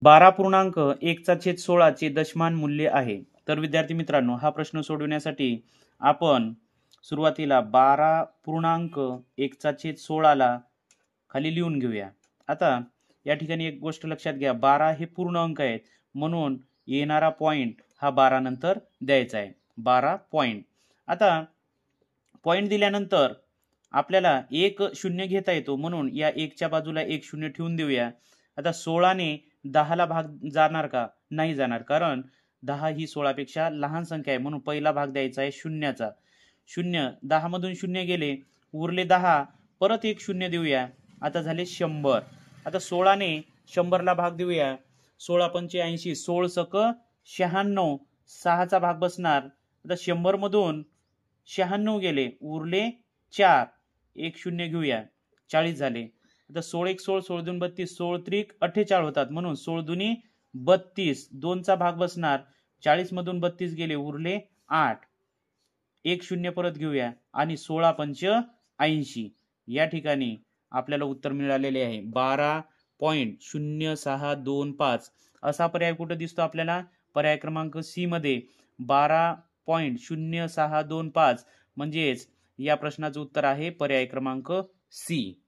12.1/16 चे दशमान मूल्य आहे। तर विद्यार्थी मित्रांनो, हा प्रश्न सोडवण्यासाठी आपण सुरुवातीला 12.1/16 ला खाली लिहून घेऊया। आता या ठिकाणी एक गोष्ट लक्षात घ्या, 12 हे पूर्ण अंक आहेत म्हणून येणारा पॉइंट हा 12 नंतर द्यायचा आहे। 12 पॉइंट। आता पॉइंट दिल्यानंतर आपल्याला एक शून्य घेता येतो म्हणून या 1 च्या बाजूला एक शून्य ठेवून देऊया। आता 16 ने 10 ला भाग जाणार का? नाही जाणार, कारण 10 ही 16 पेक्षा लहान संख्या आहे म्हणून पहिला भाग द्यायचा आहे शून्याचा। 0 10 मधून शून्य गेले, उरले 10, परत एक शून्य देऊया, आता झाले 100। आता 16 ने 100 ला भाग देऊया, 16 पंचे 80, 16 सक 96, 6 चा भाग बसणार। आता 100 मधून 96 गेले, उरले 4, एक शून्य घेऊया, 40 झाले। आता 16 1 16, 16 2 32, 16 त्रिक 48 होतात म्हणून 16 दुनी 32, 2 चा भाग बसणार, 40 मधून 32 गेले, उरले 8, एक शून्य परत घेऊया आणि 16 पंच 80। या ठिकाणी आपल्याला उत्तर मिळालेले आहे 12.0625। असा पर्याय कुठे दिसतो आपल्याला? पर्याय क्रमांक सी मध्ये 12.0625 म्हणजेच या प्रश्नाचं उत्तर आहे पर्याय क्रमांक सी।